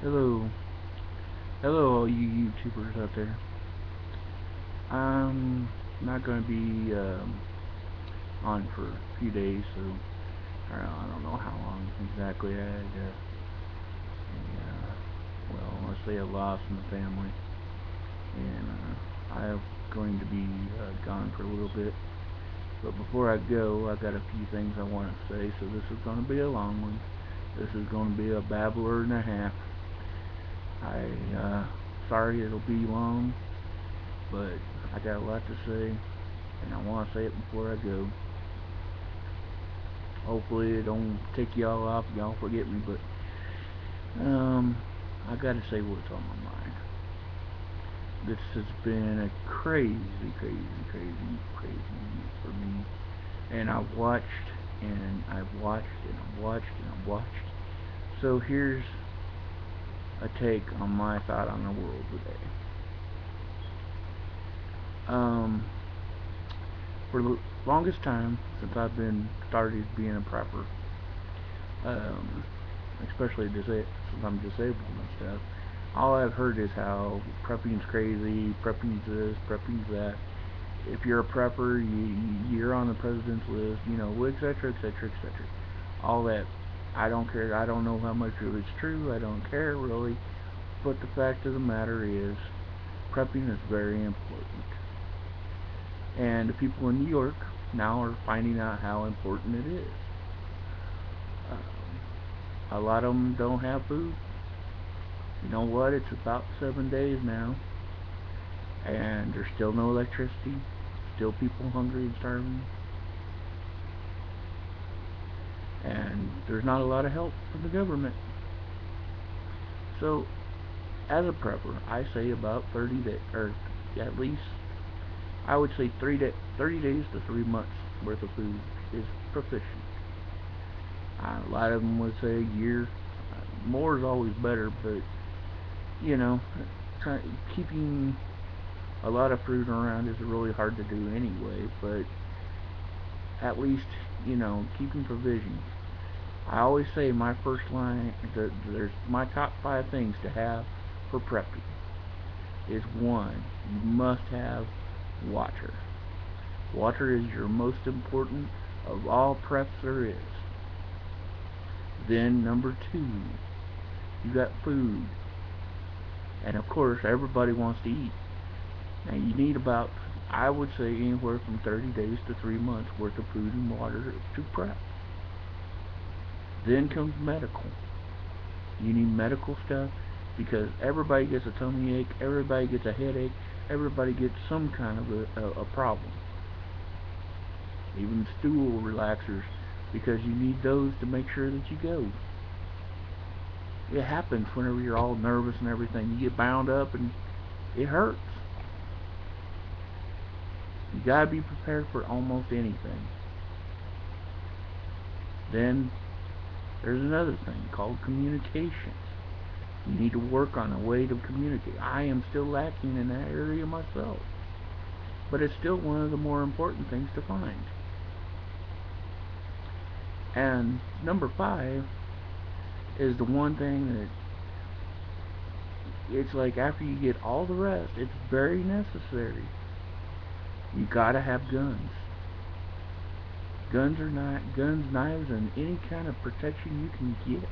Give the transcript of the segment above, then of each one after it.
Hello, hello, all you YouTubers out there. I'm not going to be on for a few days, so I don't know how long exactly. I had, let's say a loss in the family, and I'm going to be gone for a little bit. But before I go, I got a few things I want to say, so this is going to be a long one. This is going to be a babbler and a half. Sorry it'll be long, but I got a lot to say, and I want to say it before I go. Hopefully it don't take y'all off, y'all forget me, but I got to say what's on my mind. This has been a crazy, crazy, crazy, crazy week for me, and I've watched, and I've watched, and I've watched, and I've watched. So here's a take on my thought on the world today. Um, for the longest time since I've been started being a prepper, um, especially since I'm disabled and stuff, all I've heard is how prepping's crazy, prepping's this, prepping's that. If you're a prepper, you're on the president's list, etc., etc., etc. All that. I don't care. I don't know how much of it's true. I don't care really. But the fact of the matter is, prepping is very important. And the people in New York now are finding out how important it is. A lot of them don't have food. You know what? It's about 7 days now, and there's still no electricity. Still people hungry and starving. And there's not a lot of help from the government. So, as a prepper, I say about 30 days, or at least, I would say 30 days to 3 months worth of food is proficient. A lot of them would say a year. More is always better, but you know, keeping a lot of fruit around is really hard to do anyway. But at least, keeping provisions. I always say my first line, there's my top 5 things to have for prepping is one, you must have water. Water is your most important of all preps there is. Then number 2, you got food. And of course, everybody wants to eat. Now you need about, I would say, anywhere from 30 days to 3 months worth of food and water to prep. Then comes medical. You need medical stuff because everybody gets a tummy ache, everybody gets a headache, everybody gets some kind of a problem. Even stool relaxers, because you need those to make sure that you go. It happens whenever you're all nervous and everything. You get bound up and it hurts. You gotta be prepared for almost anything. Then there's another thing called communication. You need to work on a way to communicate. I am still lacking in that area myself. But it's still one of the more important things to find. And number 5 is the one thing that it's like after you get all the rest, it's very necessary. You gotta have guns. Guns, knives, and any kind of protection you can get.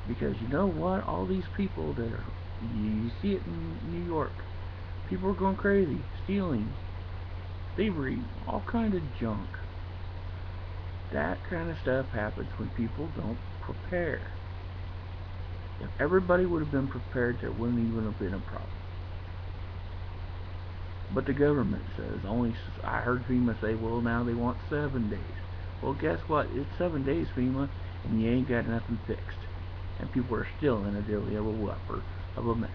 Because you know what? All these people that are, you see it in New York. People are going crazy, stealing, thievery, all kind of junk. That kind of stuff happens when people don't prepare. If everybody would have been prepared, there wouldn't even have been a problem. But the government says only. I heard FEMA say, well, now they want 7 days. Well, guess what? It's 7 days, FEMA, and you ain't got nothing fixed. And people are still in a dilly of a whopper of a mess.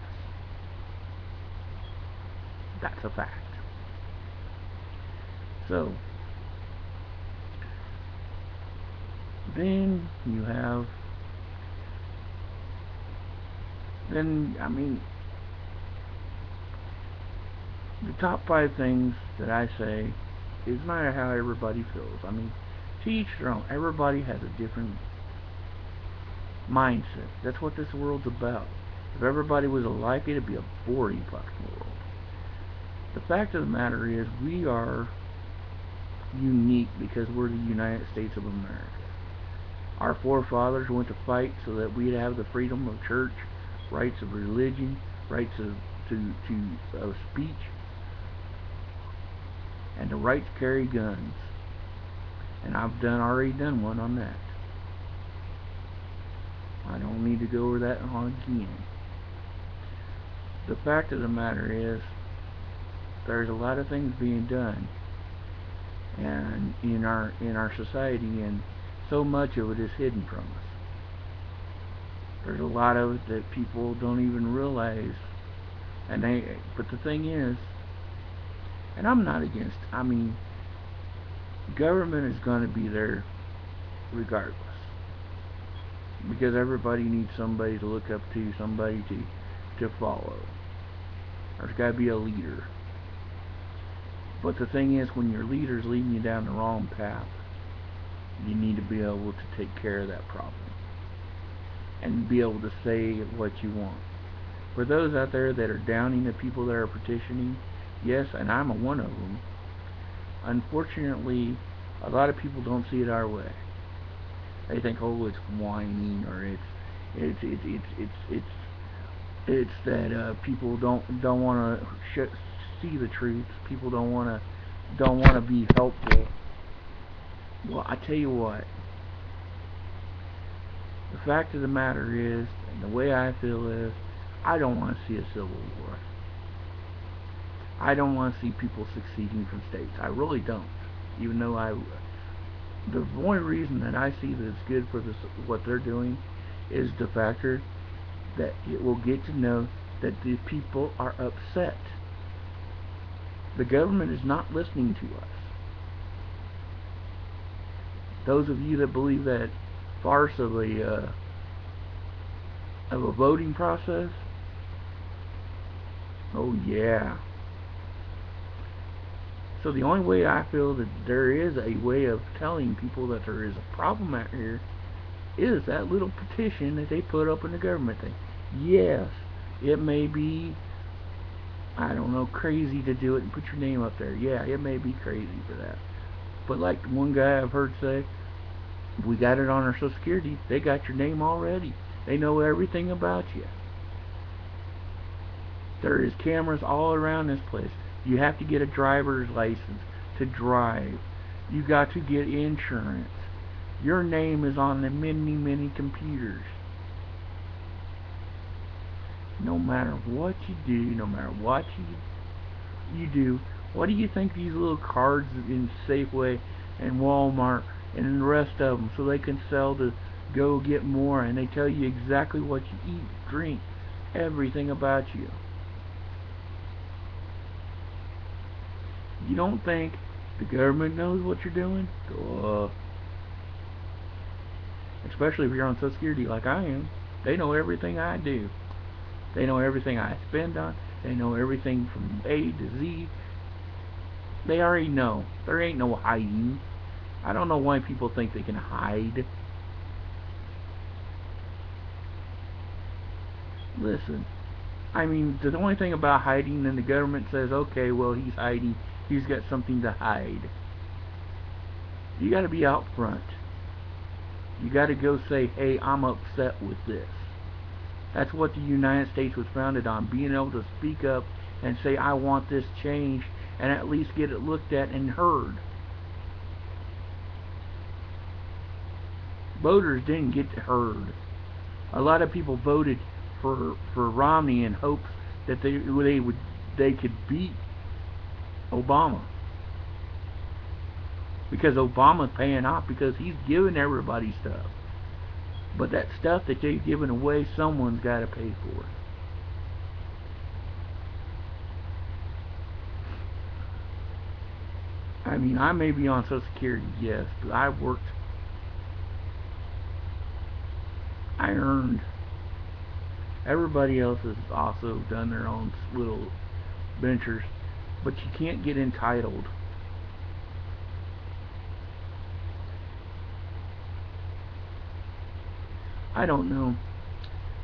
That's a fact. So, then you have, I mean, the top 5 things that I say is not how everybody feels. I mean, to each their own. Everybody has a different mindset. That's what this world's about. If everybody was alike, it'd be a boring fucking world. The fact of the matter is, we are unique because we're the United States of America. Our forefathers went to fight so that we'd have the freedom of church, rights of religion, rights of speech, and the right to carry guns. And I've already done one on that. I don't need to go over that again. The fact of the matter is, there's a lot of things being done, and in our society, and so much of it is hidden from us. There's a lot of it that people don't even realize, but the thing is, and I'm not against, government is going to be there regardless, because everybody needs somebody to look up to, somebody to follow. There's got to be a leader. But the thing is, when your leader's leading you down the wrong path, you need to be able to take care of that problem and be able to say what you want. For those out there that are downing the people that are petitioning, yes, and I'm one of them, unfortunately, a lot of people don't see it our way. They think, oh, it's whining, or it's that people don't want to see the truth. People don't want to be helpful. Well, I tell you what. The fact of the matter is, and the way I feel is, I don't want to see a civil war. I don't want to see people succeeding from states. I really don't. Even though the only reason that I see that it's good for what they're doing is the factor that it will get to know that the people are upset. The government is not listening to us. Those of you that believe that farce of a voting process, oh yeah. So the only way I feel that there is a way of telling people that there is a problem out here is that little petition that they put up in the government thing. Yes, it may be, I don't know, crazy to do it and put your name up there. Yeah, it may be crazy for that. But like one guy I've heard say, we got it on our Social Security. They got your name already. They know everything about you. There is cameras all around this place. You have to get a driver's license to drive. You got to get insurance. Your name is on the many computers. No matter what you do, no matter what you do, what do you think these little cards in Safeway and Walmart and the rest of them, so they can sell to go get more, and they tell you exactly what you eat, drink, everything about you. You don't think the government knows what you're doing? Especially if you're on Social Security like I am. They know everything I do. They know everything I spend on. They know everything from A to Z. They already know. There ain't no hiding. I don't know why people think they can hide. Listen, the only thing about hiding, then the government says, okay, well, he's hiding. He's got something to hide. You got to be out front. You got to go say, hey, I'm upset with this. That's what the United States was founded on, being able to speak up and say, I want this changed, and at least get it looked at and heard. Voters didn't get heard. A lot of people voted for Romney in hopes that they could beat Obama, because Obama's paying off, because he's giving everybody stuff. But that stuff that they've given away, someone's got to pay for it. I may be on Social Security, yes, but I worked. I earned. Everybody else has also done their own little ventures, but you can't get entitled. I don't know.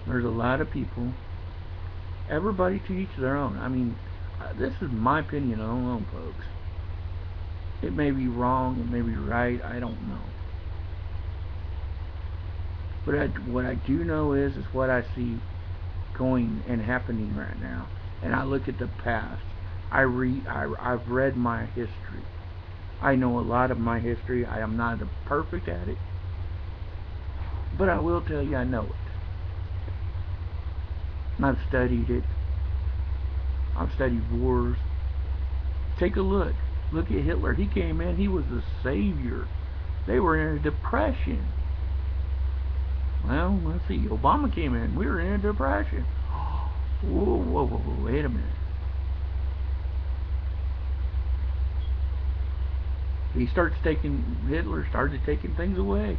There's a lot of people. Everybody to each their own. I mean, this is my opinion alone, folks. It may be wrong, it may be right, I don't know. But what I do know is what I see going and happening right now. And I look at the past. I've read my history. I know a lot of my history. I am not perfect at it, but I will tell you I know it. And I've studied it. I've studied wars. Take a look. Look at Hitler. He came in. He was the savior. They were in a depression. Well, let's see. Obama came in. We were in a depression. Whoa, whoa, whoa, whoa. Wait a minute. Hitler started taking things away.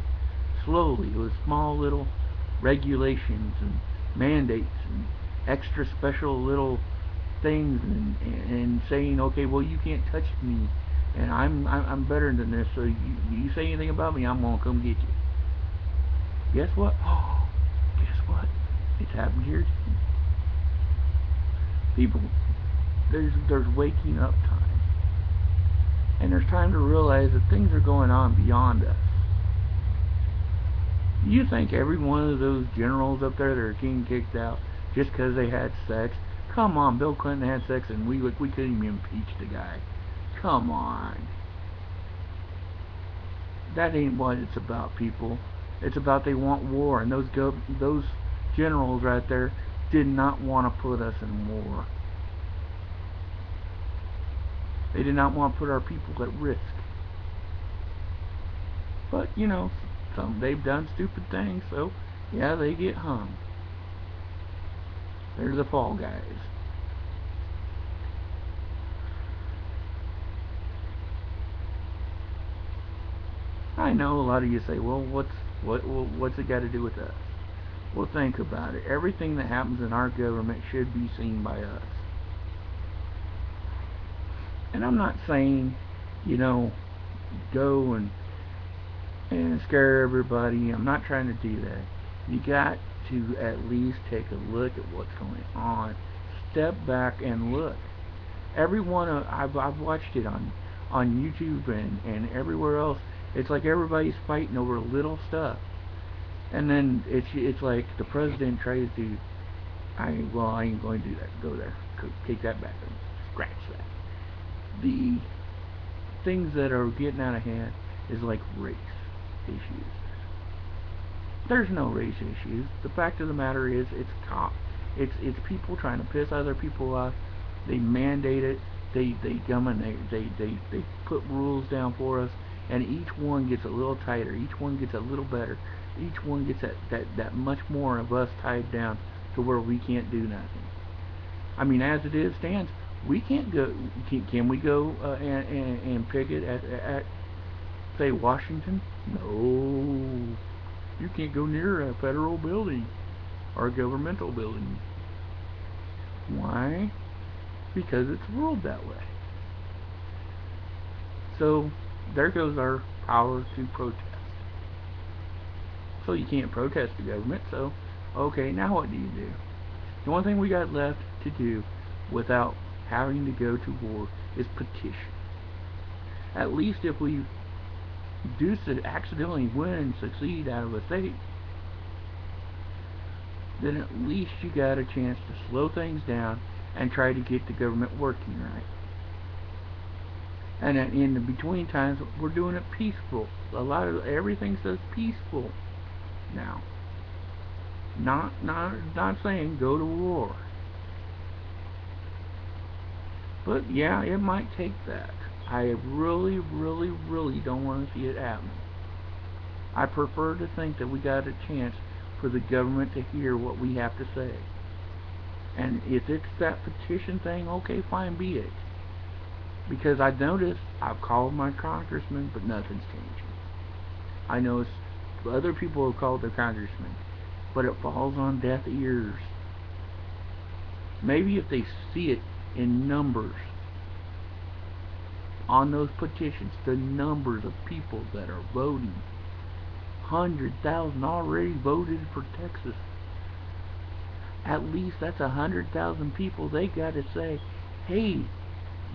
Slowly, with small little regulations and mandates and extra special little things and saying, okay, well, you can't touch me, and I'm better than this, so you say anything about me, I'm gonna come get you. Guess what? Oh, guess what? It's happened here too. People, there's waking up time. And there's time to realize that things are going on beyond us. You think every one of those generals up there that are getting kicked out just because they had sex? Come on, Bill Clinton had sex and we couldn't even impeach the guy. Come on. That ain't what it's about, people. It's about they want war, and those generals right there did not want to put us in war. They did not want to put our people at risk. But, you know, they've done stupid things, so, yeah, they get hung. They're the fall guys. I know a lot of you say, well, what's it got to do with us? Well, think about it. Everything that happens in our government should be seen by us. And I'm not saying, you know, go and scare everybody. I'm not trying to do that. You got to at least take a look at what's going on. Step back and look. Everyone, I've watched it on YouTube and everywhere else. It's like everybody's fighting over little stuff, and then it's like the president tries to, I ain't going to do that. Go there, take that back, and scratch that. The things that are getting out of hand is like race issues. There's no race issues. The fact of the matter is, it's people trying to piss other people off. They mandate it. They come and they put rules down for us, and each one gets a little tighter. Each one gets a little better. Each one gets that much more of us tied down to where we can't do nothing. I mean, as it is stands, we can't go. Can we go and picket at say Washington? No. You can't go near a federal building or a governmental building. Why? Because it's ruled that way. So there goes our power to protest. So you can't protest the government. So okay, now what do you do? The only thing we got left to do without having to go to war is petition. At least if we do accidentally win and succeed out of a state, then at least you got a chance to slow things down and try to get the government working right. And in the between times, we're doing it peaceful. A lot of everything says peaceful now. Not saying go to war. But yeah, it might take that. I really, really, really don't want to see it happen. I prefer to think that we got a chance for the government to hear what we have to say. And if it's that petition thing, okay, fine, be it. Because I've noticed, I've called my congressman, but nothing's changing. I know other people have called their congressman, but it falls on deaf ears. Maybe if they see it in numbers, on those petitions, the numbers of people that are voting, 100,000 already voted for Texas. At least that's 100,000 people. They got to say, hey,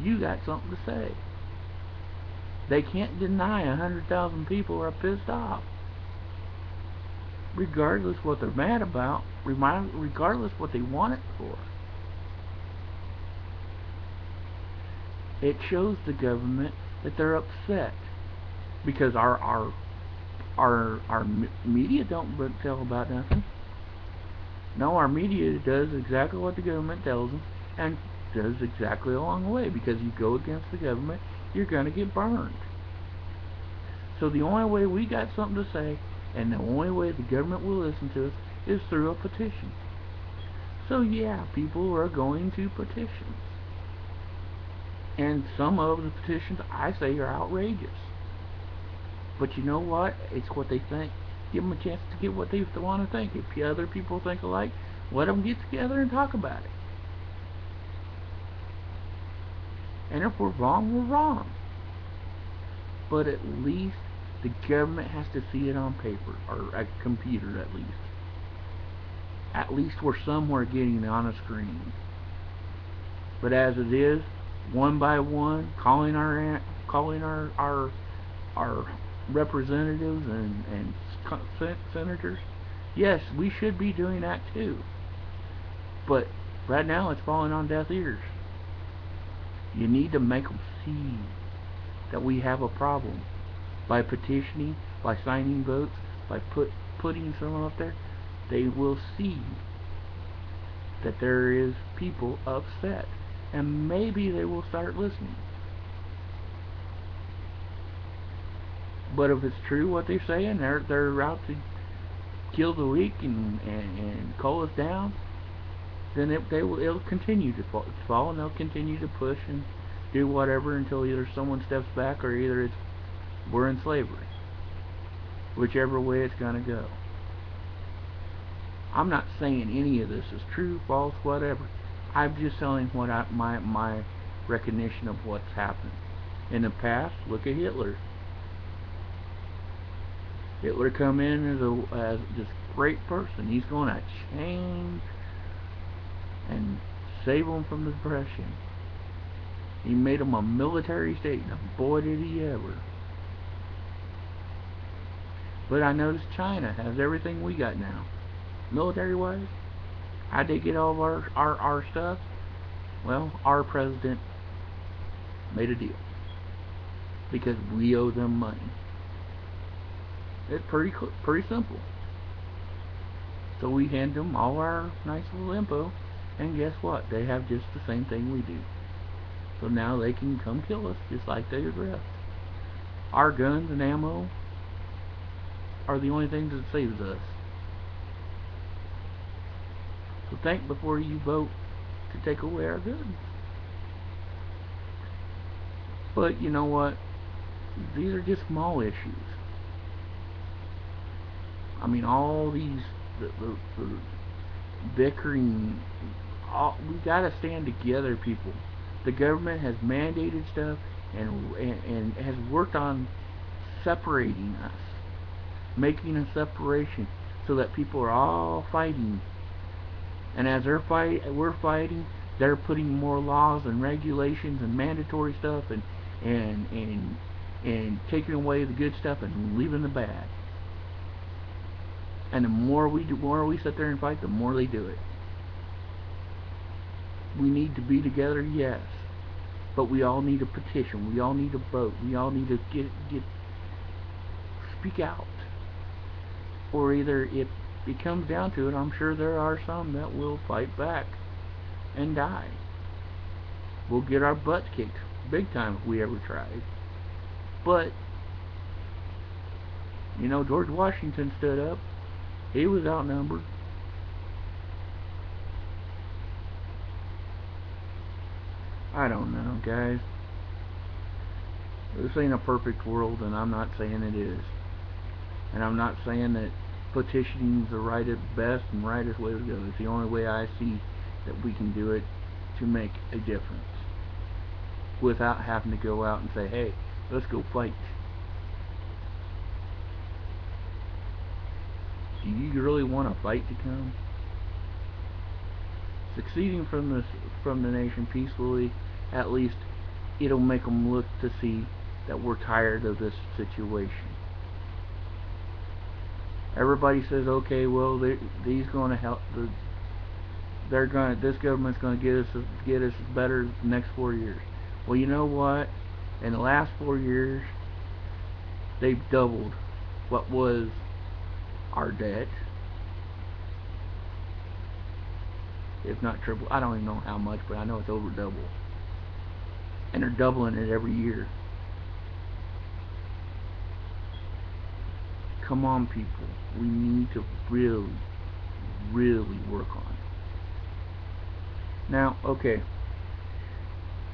you got something to say. They can't deny 100,000 people are pissed off. Regardless what they're mad about, regardless what they want it for. It shows the government that they're upset because our media don't tell about nothing. No, our media does exactly what the government tells them and does exactly along the way, because you go against the government, you're going to get burned. So the only way we got something to say, and the only way the government will listen to us, is through a petition. So yeah, people are going to petitions. And some of the petitions, I say, are outrageous. But you know what? It's what they think. Give them a chance to get what they want to think. If other people think alike, let them get together and talk about it. And if we're wrong, we're wrong. But at least the government has to see it on paper, or a computer at least. At least we're somewhere getting it on a screen. But as it is, one by one, calling our representatives and senators, yes, we should be doing that too. But right now it's falling on deaf ears. You need to make them see that we have a problem. By petitioning, by signing votes, by putting some up there, they will see that there is people upset. And maybe they will start listening. But if it's true what they're saying, they're out to kill the weak and cull us down, then it'll continue to fall, and they'll continue to push and do whatever until either someone steps back or either we're in slavery. Whichever way it's going to go. I'm not saying any of this is true, false, whatever. I'm just telling what my recognition of what's happened. In the past, look at Hitler. Hitler come in as this great person. He's going to change and save them from the depression. He made them a military state, and boy did he ever. But I noticed China has everything we got now, military-wise. How'd they get all of our stuff? Well, our president made a deal because we owe them money. It's pretty simple. So we hand them all our nice little info, and guess what? They have just the same thing we do. So now they can come kill us just like they rest. Our guns and ammo are the only things that saves us. So think before you vote to take away our guns. But you know what? These are just small issues. I mean, all these the bickering. We gotta stand together, people. The government has mandated stuff and has worked on separating us, making a separation so that people are all fighting. And as we're fighting, they're putting more laws and regulations and mandatory stuff and taking away the good stuff and leaving the bad. And the more we sit there and fight, the more they do it. We need to be together, yes, but we all need to petition. We all need to vote. We all need to speak out. Or either if it comes down to it, I'm sure there are some that will fight back and die. We'll get our butts kicked big time if we ever tried. But you know, George Washington stood up. He was outnumbered. I don't know, guys. This ain't a perfect world, and I'm not saying it is. And I'm not saying that petitioning is the best and rightest way to go. It's the only way I see that we can do it to make a difference without having to go out and say, hey, let's go fight. Do you really want a fight to come? Succeeding from the nation peacefully, at least it'll make them look to see that we're tired of this situation. Everybody says, okay, well, these going to help. This government's going to get us better the next 4 years. Well, you know what? In the last 4 years, they've doubled what was our debt, if not triple. I don't even know how much, but I know it's over double, and they're doubling it every year. Come on, people. We need to really, really work on it. Now, okay.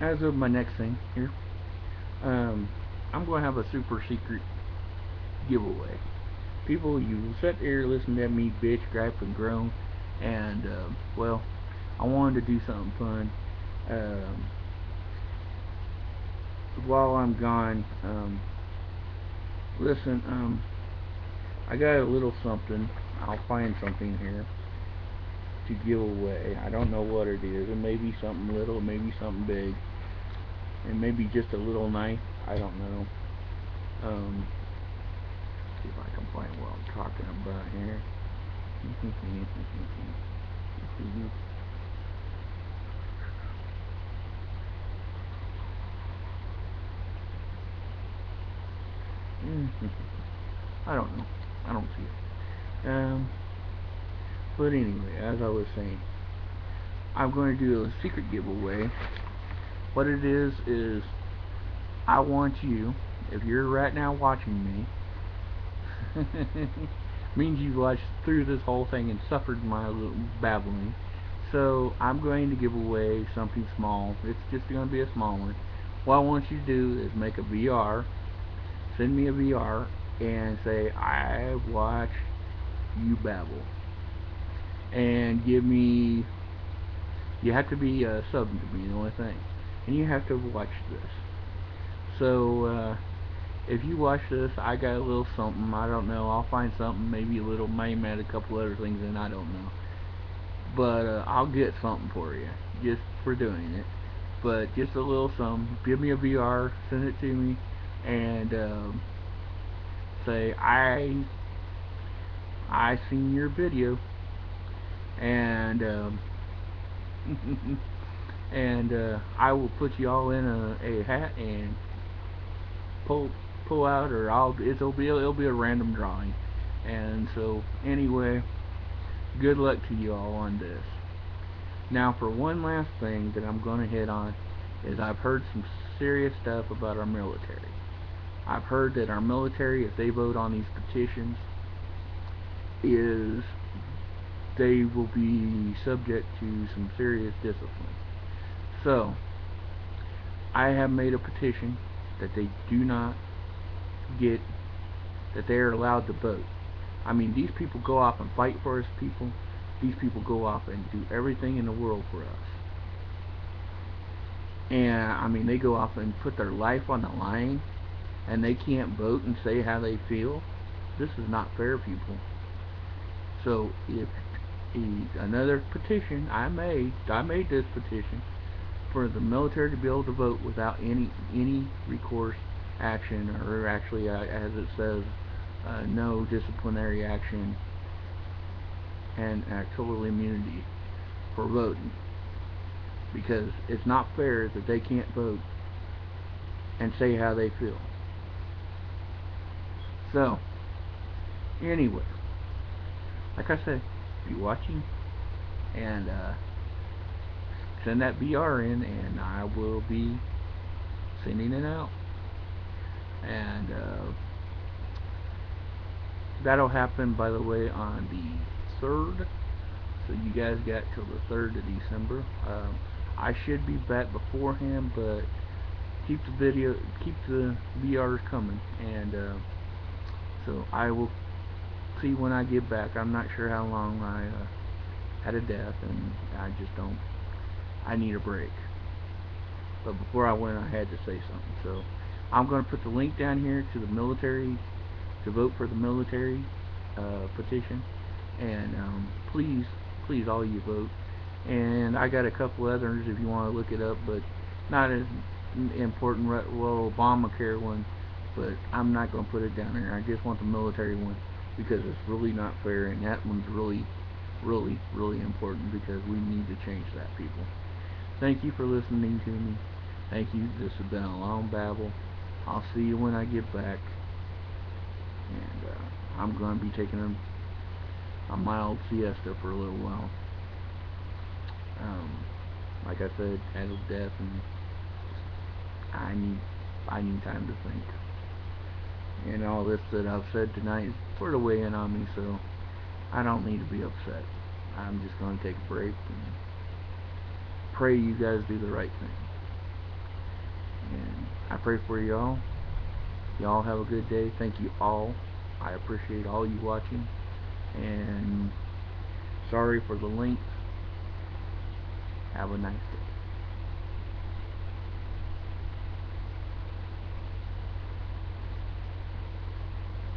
As of my next thing here, I'm going to have a super secret giveaway. People, you sit there listen to me bitch, gripe, and groan, and well, I wanted to do something fun. While I'm gone, listen, I got a little something. I'll find something here to give away. I don't know what it is. It may be something little, it may be something big, and maybe just a little knife. I don't know. See if I can find what I'm talking about here. I don't know. I don't see it. But anyway, as I was saying, I'm going to do a secret giveaway. What it is I want you, if you're right now watching me, means you've watched through this whole thing and suffered my little babbling. So I'm going to give away something small. It's just going to be a small one. What I want you to do is make a VR, send me a VR, and say, I watched you babble. And give me, you have to be subbing to me, the only thing. And you have to watch this. So, if you watch this, I got a little something, I don't know, I'll find something, maybe a little, maybe add a couple other things in, I don't know. But, I'll get something for you, just for doing it. But, just a little something, give me a VR, send it to me, and, say, I seen your video, and, and, I will put you all in a hat and pull out, or it'll be a random drawing. And so anyway, good luck to you all on this. Now, for one last thing that I'm going to hit on is I've heard some serious stuff about our military. I've heard that our military, if they vote on these petitions, is they will be subject to some serious discipline. So I have made a petition that they do not get, that they are allowed to vote. I mean, these people go off and fight for us people. These people go off and do everything in the world for us. And, I mean, they go off and put their life on the line, and they can't vote and say how they feel. This is not fair, people. So, if another petition I made this petition for the military to be able to vote without any recourse action, or actually, as it says, no disciplinary action and total immunity for voting, because it's not fair that they can't vote and say how they feel. So anyway, like I said, be watching, and send that VR in, and I will be sending it out. And that'll happen, by the way, on the 3rd. So you guys got till the 3rd of December. I should be back beforehand, but keep the VRs coming, and so I will see when I get back. I'm not sure how long. I had a death, and I need a break. But before I went, I had to say something. So I'm going to put the link down here to the military, to vote for the military petition. And please, please, all you vote. And I got a couple others if you want to look it up, but not as important. Well, Obamacare one, but I'm not going to put it down there. I just want the military one because it's really not fair, and that one's really, really, really important because we need to change that, people. Thank you for listening to me. Thank you. This has been a long babble. I'll see you when I get back, and I'm going to be taking a mild siesta for a little while. Um, like I said, as of death, and I need I need time to think. And all this that I've said tonight is sort of weighing on me, so I don't need to be upset. I'm just going to take a break and pray you guys do the right thing. And I pray for y'all. Y'all have a good day. Thank you all. I appreciate all you watching. And sorry for the length. Have a nice day.